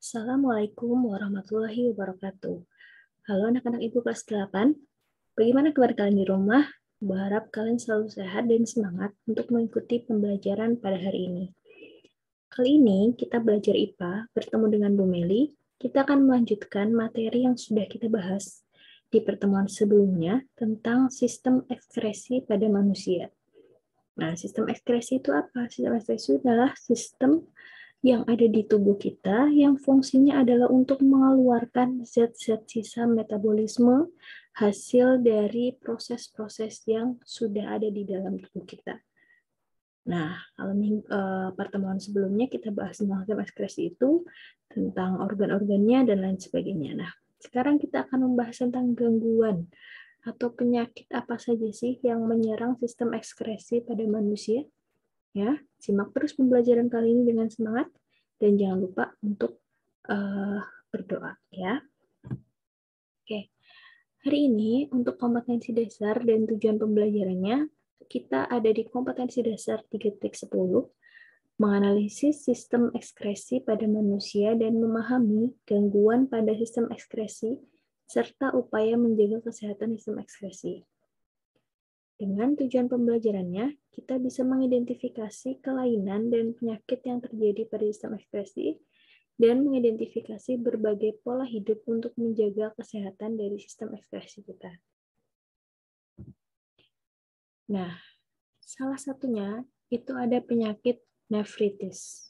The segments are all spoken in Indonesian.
Assalamualaikum warahmatullahi wabarakatuh. Halo anak-anak Ibu kelas 8. Bagaimana kabar kalian di rumah? Berharap kalian selalu sehat dan semangat untuk mengikuti pembelajaran pada hari ini. Kali ini kita belajar IPA bertemu dengan Bu Meli. Kita akan melanjutkan materi yang sudah kita bahas di pertemuan sebelumnya tentang sistem ekskresi pada manusia. Nah, sistem ekskresi itu apa? Sistem ekskresi adalah sistem yang ada di tubuh kita yang fungsinya adalah untuk mengeluarkan zat-zat sisa metabolisme hasil dari proses-proses yang sudah ada di dalam tubuh kita. Nah, kalau pertemuan sebelumnya kita bahas tentang sistem ekskresi itu, tentang organ-organnya dan lain sebagainya. Nah, sekarang kita akan membahas tentang gangguan atau penyakit apa saja sih yang menyerang sistem ekskresi pada manusia. Ya, simak terus pembelajaran kali ini dengan semangat dan jangan lupa untuk berdoa ya. Oke. Hari ini untuk kompetensi dasar dan tujuan pembelajarannya kita ada di kompetensi dasar 3.10 menganalisis sistem ekskresi pada manusia dan memahami gangguan pada sistem ekskresi serta upaya menjaga kesehatan sistem ekskresi. Dengan tujuan pembelajarannya, kita bisa mengidentifikasi kelainan dan penyakit yang terjadi pada sistem ekskresi dan mengidentifikasi berbagai pola hidup untuk menjaga kesehatan dari sistem ekskresi kita. Nah, salah satunya itu ada penyakit nefritis.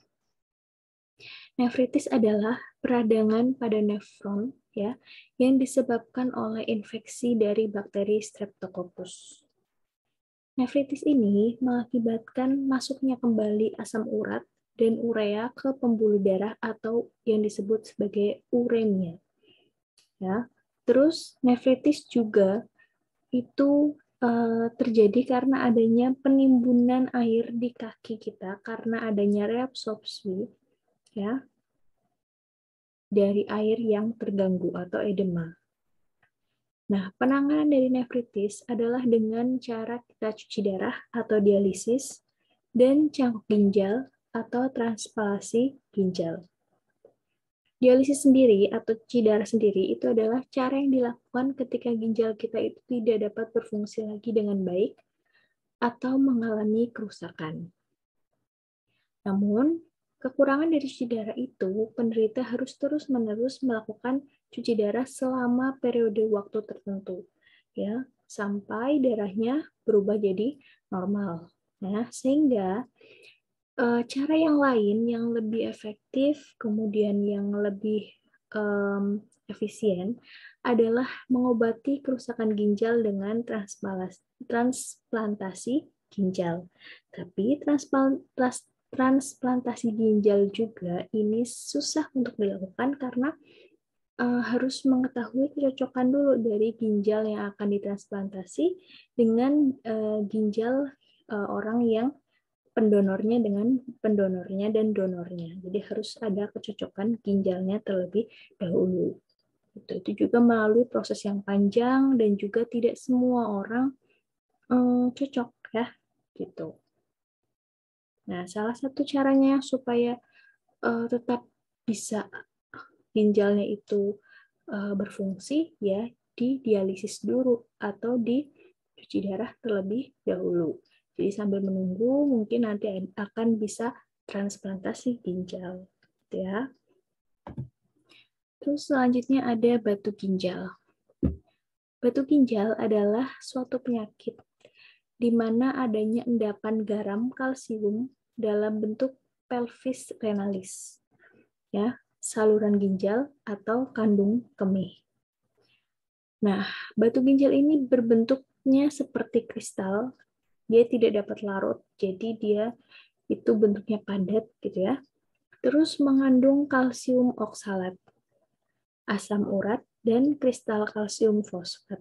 Nefritis adalah peradangan pada nefron ya, yang disebabkan oleh infeksi dari bakteri Streptococcus. Nefritis ini mengakibatkan masuknya kembali asam urat dan urea ke pembuluh darah atau yang disebut sebagai uremia. Ya. Terus nefritis juga itu terjadi karena adanya penimbunan air di kaki kita karena adanya reabsorpsi ya dari air yang terganggu atau edema. Nah, penanganan dari nefritis adalah dengan cara kita cuci darah atau dialisis dan cangkok ginjal atau transplantasi ginjal. Dialisis sendiri atau cuci darah sendiri itu adalah cara yang dilakukan ketika ginjal kita itu tidak dapat berfungsi lagi dengan baik atau mengalami kerusakan. Namun, kekurangan dari cuci darah itu, penderita harus terus-menerus melakukan cuci darah selama periode waktu tertentu, ya, sampai darahnya berubah jadi normal. Nah, sehingga cara yang lain yang lebih efektif, kemudian yang lebih efisien adalah mengobati kerusakan ginjal dengan transplantasi ginjal. Tapi transplantasi ginjal juga ini susah untuk dilakukan karena harus mengetahui kecocokan dulu dari ginjal yang akan ditransplantasi dengan ginjal orang yang pendonornya dengan pendonornya dan donornya. Jadi harus ada kecocokan ginjalnya terlebih dahulu. Itu juga melalui proses yang panjang dan juga tidak semua orang cocok ya, gitu. Nah, salah satu caranya supaya tetap bisa ginjalnya itu berfungsi ya di dialisis dulu atau di cuci darah terlebih dahulu. Jadi sambil menunggu mungkin nanti akan bisa transplantasi ginjal, gitu ya. Terus selanjutnya ada batu ginjal. Batu ginjal adalah suatu penyakit di mana adanya endapan garam kalsium dalam bentuk pelvis renalis, ya, saluran ginjal atau kandung kemih. Nah, batu ginjal ini berbentuknya seperti kristal, dia tidak dapat larut, jadi dia itu bentuknya padat gitu ya. Terus mengandung kalsium oksalat, asam urat, dan kristal kalsium fosfat.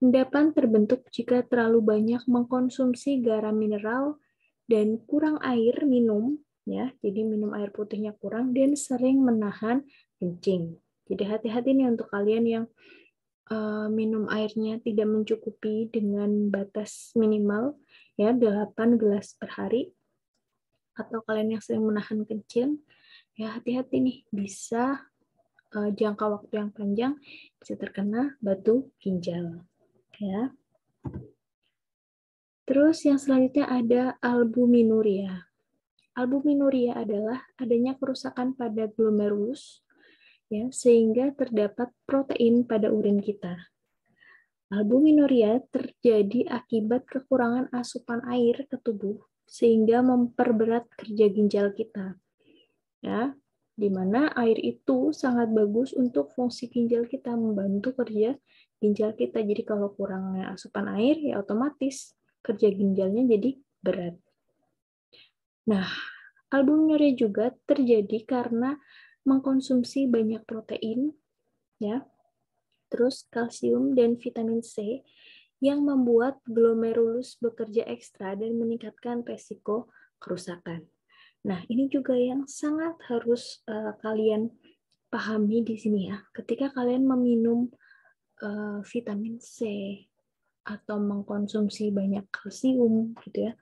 Endapan terbentuk jika terlalu banyak mengkonsumsi garam mineral dan kurang air minum, ya. Jadi minum air putihnya kurang dan sering menahan kencing. Jadi hati-hati nih untuk kalian yang minum airnya tidak mencukupi dengan batas minimal ya 8 gelas per hari, atau kalian yang sering menahan kencing ya hati-hati nih, bisa jangka waktu yang panjang bisa terkena batu ginjal. Ya. Terus yang selanjutnya ada albuminuria. Albuminuria adalah adanya kerusakan pada glomerulus, ya, sehingga terdapat protein pada urin kita. Albuminuria terjadi akibat kekurangan asupan air ke tubuh, sehingga memperberat kerja ginjal kita. Ya, di mana air itu sangat bagus untuk fungsi ginjal kita, membantu kerja ginjal kita. Jadi kalau kurangnya asupan air, ya otomatis kerja ginjalnya jadi berat. Nah, albuminuria juga terjadi karena mengkonsumsi banyak protein, ya, terus kalsium dan vitamin C yang membuat glomerulus bekerja ekstra dan meningkatkan resiko kerusakan. Nah, ini juga yang sangat harus kalian pahami di sini ya. Ketika kalian meminum vitamin C atau mengkonsumsi banyak kalsium gitu ya,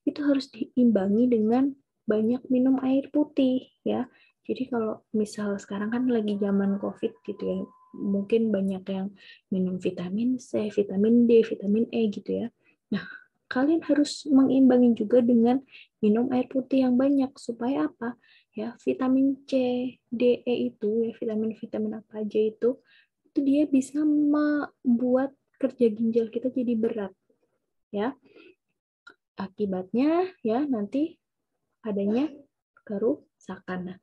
itu harus diimbangi dengan banyak minum air putih ya. Jadi kalau misal sekarang kan lagi zaman COVID gitu ya, mungkin banyak yang minum vitamin C, vitamin D, vitamin E gitu ya. Nah, kalian harus mengimbangi juga dengan minum air putih yang banyak supaya apa? Ya, vitamin C, D, E itu ya, vitamin-vitamin apa aja itu dia bisa membuat kerja ginjal kita jadi berat ya. Akibatnya ya nanti adanya kerusakan. Nah,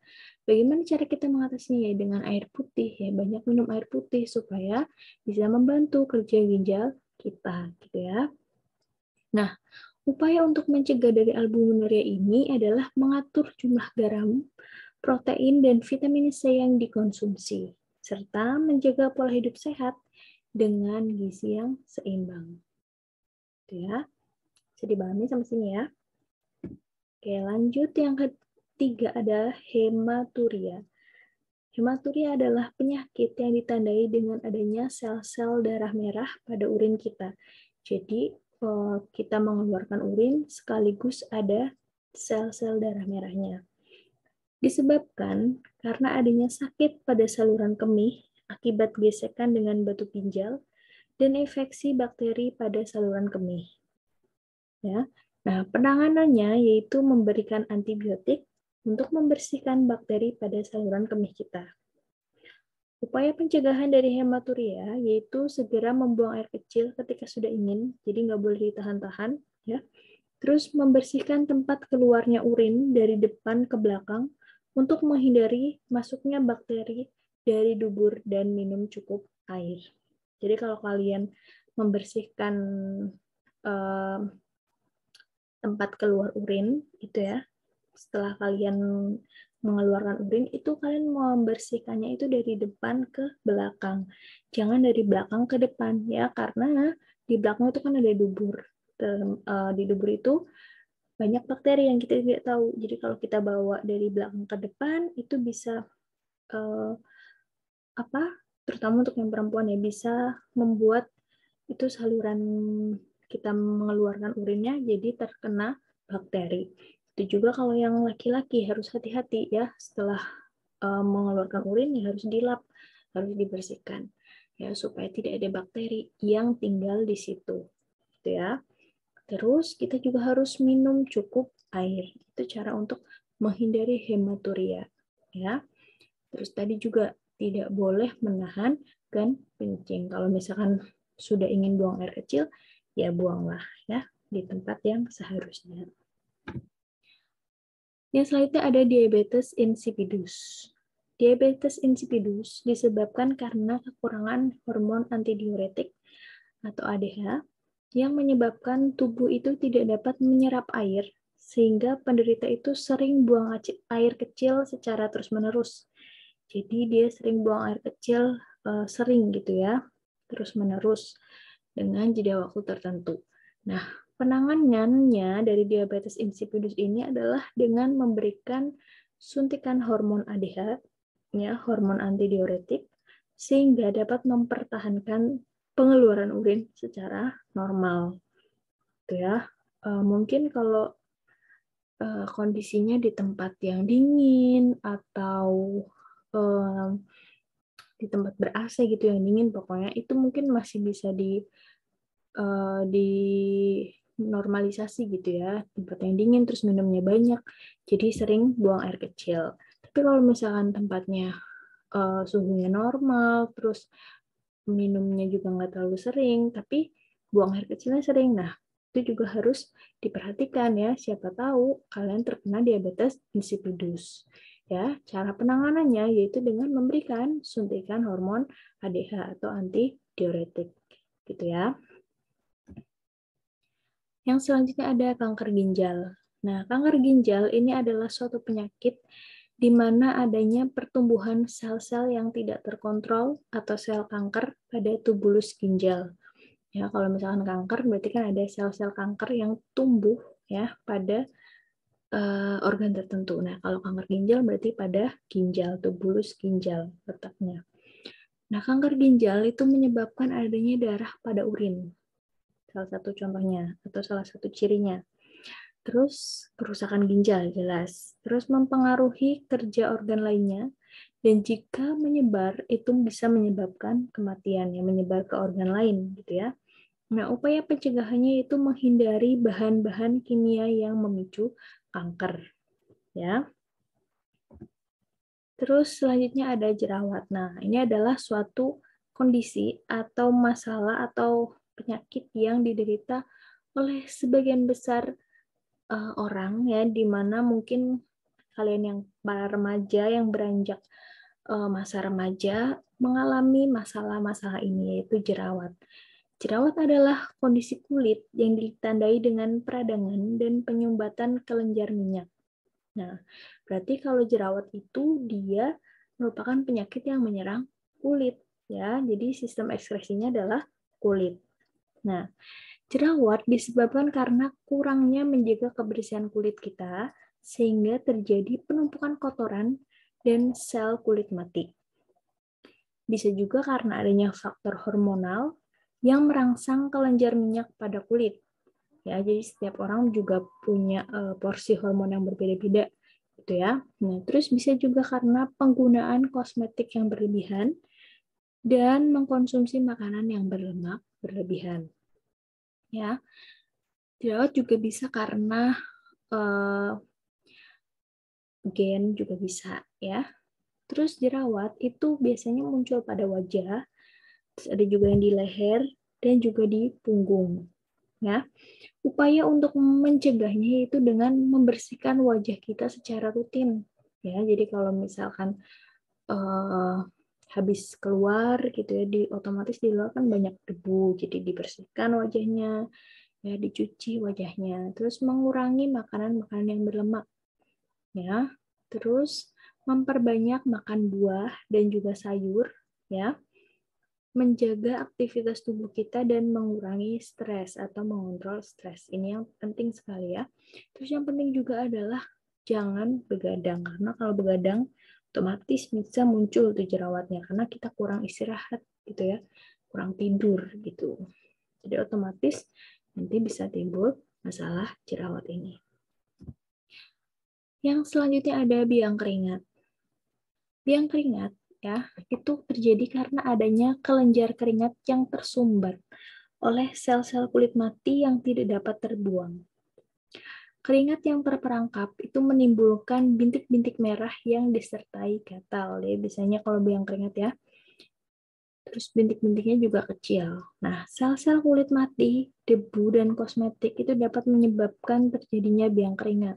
bagaimana cara kita mengatasinya ya dengan air putih ya, banyak minum air putih supaya bisa membantu kerja ginjal kita gitu ya. Nah, upaya untuk mencegah dari albuminuria ini adalah mengatur jumlah garam, protein dan vitamin C yang dikonsumsi serta menjaga pola hidup sehat dengan gizi yang seimbang. Gitu ya. Bisa dipahami sampai sini ya. Oke, lanjut yang ketiga ada hematuria. Hematuria adalah penyakit yang ditandai dengan adanya sel-sel darah merah pada urin kita. Jadi, kita mengeluarkan urin sekaligus ada sel-sel darah merahnya. Disebabkan karena adanya sakit pada saluran kemih akibat gesekan dengan batu ginjal dan infeksi bakteri pada saluran kemih. Ya. Nah, penanganannya yaitu memberikan antibiotik untuk membersihkan bakteri pada saluran kemih kita. Upaya pencegahan dari hematuria yaitu segera membuang air kecil ketika sudah ingin, jadi nggak boleh ditahan-tahan, ya. Terus membersihkan tempat keluarnya urin dari depan ke belakang untuk menghindari masuknya bakteri dari dubur dan minum cukup air. Jadi kalau kalian membersihkan tempat keluar urin itu ya, setelah kalian mengeluarkan urin itu kalian membersihkannya itu dari depan ke belakang, jangan dari belakang ke depan ya, karena di belakang itu kan ada dubur. Di dubur itu banyak bakteri yang kita tidak tahu, jadi kalau kita bawa dari belakang ke depan itu bisa terutama untuk yang perempuan ya, bisa membuat itu saluran kita mengeluarkan urinnya jadi terkena bakteri. Itu juga kalau yang laki-laki harus hati-hati ya, setelah mengeluarkan urin ya harus dilap, harus dibersihkan ya supaya tidak ada bakteri yang tinggal di situ. Gitu ya. Terus kita juga harus minum cukup air. Itu cara untuk menghindari hematuria ya. Terus tadi juga tidak boleh menahan dan kencing. Kalau misalkan sudah ingin buang air kecil, ya buanglah ya di tempat yang seharusnya. Yang selanjutnya ada diabetes insipidus. Diabetes insipidus disebabkan karena kekurangan hormon antidiuretik atau ADH yang menyebabkan tubuh itu tidak dapat menyerap air sehingga penderita itu sering buang air kecil secara terus-menerus. Jadi dia sering buang air kecil sering gitu ya, terus-menerus dengan jeda waktu tertentu. Nah, penanganannya dari diabetes insipidus ini adalah dengan memberikan suntikan hormon ADH, ya, hormon antidiuretik, sehingga dapat mempertahankan pengeluaran urin secara normal. Gitu ya. Mungkin kalau kondisinya di tempat yang dingin atau di tempat ber-AC gitu yang dingin, pokoknya itu mungkin masih bisa di normalisasi gitu ya, tempat yang dingin terus minumnya banyak, jadi sering buang air kecil. Tapi kalau misalkan tempatnya suhunya normal, terus minumnya juga nggak terlalu sering, tapi buang air kecilnya sering, nah itu juga harus diperhatikan ya, siapa tahu kalian terkena diabetes insipidus. Ya, cara penanganannya yaitu dengan memberikan suntikan hormon ADH atau antidiuretik, gitu ya. Yang selanjutnya ada kanker ginjal. Nah, kanker ginjal ini adalah suatu penyakit di mana adanya pertumbuhan sel-sel yang tidak terkontrol atau sel kanker pada tubulus ginjal. Ya, kalau misalkan kanker berarti kan ada sel-sel kanker yang tumbuh ya pada organ tertentu. Nah, kalau kanker ginjal berarti pada ginjal, tubulus ginjal letaknya. Nah, kanker ginjal itu menyebabkan adanya darah pada urin. Salah satu contohnya atau salah satu cirinya. Terus kerusakan ginjal jelas. Terus mempengaruhi kerja organ lainnya, dan jika menyebar itu bisa menyebabkan kematian yang menyebar ke organ lain gitu ya. Nah, upaya pencegahannya itu menghindari bahan-bahan kimia yang memicu kanker ya. Terus selanjutnya ada jerawat. Nah, ini adalah suatu kondisi atau masalah atau penyakit yang diderita oleh sebagian besar orang ya, di mana mungkin kalian yang para remaja yang beranjak masa remaja mengalami masalah-masalah ini, yaitu jerawat. Jerawat adalah kondisi kulit yang ditandai dengan peradangan dan penyumbatan kelenjar minyak. Nah, berarti kalau jerawat itu dia merupakan penyakit yang menyerang kulit ya. Jadi sistem ekskresinya adalah kulit. Nah, jerawat disebabkan karena kurangnya menjaga kebersihan kulit kita sehingga terjadi penumpukan kotoran dan sel kulit mati. Bisa juga karena adanya faktor hormonal yang merangsang kelenjar minyak pada kulit. Ya, jadi setiap orang juga punya porsi hormon yang berbeda-beda gitu ya. Nah, terus bisa juga karena penggunaan kosmetik yang berlebihan dan mengkonsumsi makanan yang berlemak berlebihan. Ya. Jerawat juga bisa karena gen juga bisa ya. Terus jerawat itu biasanya muncul pada wajah, terus ada juga yang di leher dan juga di punggung. Ya, upaya untuk mencegahnya itu dengan membersihkan wajah kita secara rutin. Ya, jadi kalau misalkan habis keluar gitu ya, otomatis di luar kan banyak debu, jadi dibersihkan wajahnya, ya dicuci wajahnya, terus mengurangi makanan-makanan yang berlemak, ya, terus memperbanyak makan buah dan juga sayur, ya, menjaga aktivitas tubuh kita dan mengurangi stres atau mengontrol stres. Ini yang penting sekali ya. Terus yang penting juga adalah jangan begadang, karena kalau begadang otomatis bisa muncul tuh jerawatnya karena kita kurang istirahat gitu ya, kurang tidur gitu. Jadi otomatis nanti bisa timbul masalah jerawat ini. Yang selanjutnya ada biang keringat. Biang keringat ya, itu terjadi karena adanya kelenjar keringat yang tersumbat oleh sel-sel kulit mati yang tidak dapat terbuang. Keringat yang terperangkap itu menimbulkan bintik-bintik merah yang disertai gatal ya, biasanya kalau biang keringat ya. Terus bintik-bintiknya juga kecil. Nah, sel-sel kulit mati, debu, dan kosmetik itu dapat menyebabkan terjadinya biang keringat.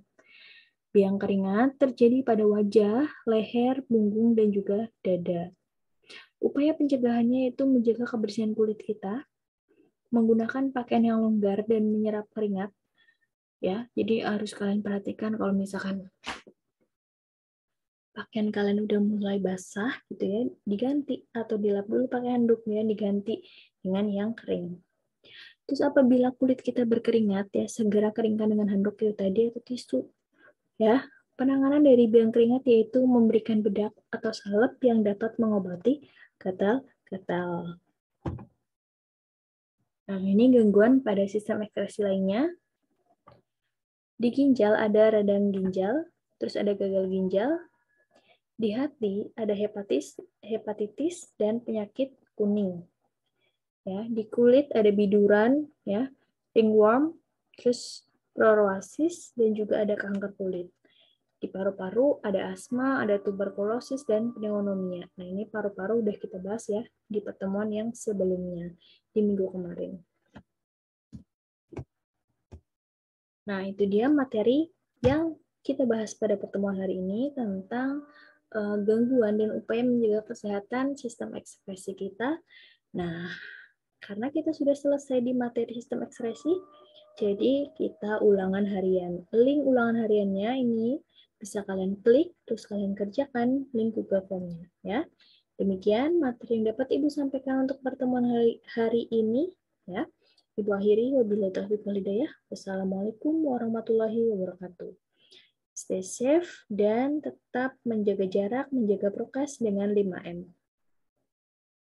Biang keringat terjadi pada wajah, leher, punggung, dan juga dada. Upaya pencegahannya itu menjaga kebersihan kulit kita, menggunakan pakaian yang longgar dan menyerap keringat. Ya, jadi harus kalian perhatikan kalau misalkan pakaian kalian udah mulai basah gitu ya, diganti atau dilap dulu pakai handuk ya, diganti dengan yang kering. Terus apabila kulit kita berkeringat ya, segera keringkan dengan handuk itu tadi atau tisu. Ya, penanganan dari biang keringat yaitu memberikan bedak atau salep yang dapat mengobati gatal-gatal. Nah, ini gangguan pada sistem ekskresi lainnya. Di ginjal ada radang ginjal, terus ada gagal ginjal. Di hati ada hepatitis dan penyakit kuning. Ya, di kulit ada biduran, ya, ringworm, terus proroasis, dan juga ada kanker kulit. Di paru-paru ada asma, ada tuberkulosis, dan pneumonia. Nah, ini paru-paru udah kita bahas ya di pertemuan yang sebelumnya, di minggu kemarin. Nah, itu dia materi yang kita bahas pada pertemuan hari ini tentang gangguan dan upaya menjaga kesehatan sistem ekspresi kita. Nah, karena kita sudah selesai di materi sistem ekspresi, jadi kita ulangan harian. Link ulangan hariannya ini bisa kalian klik, terus kalian kerjakan link Google Form-nya. Ya. Demikian materi yang dapat Ibu sampaikan untuk pertemuan hari ini. Ya. Ibu akhiri, wabillahi taufiq wal hidayah. Wassalamualaikum warahmatullahi wabarakatuh. Stay safe dan tetap menjaga jarak, menjaga prokes dengan 5M.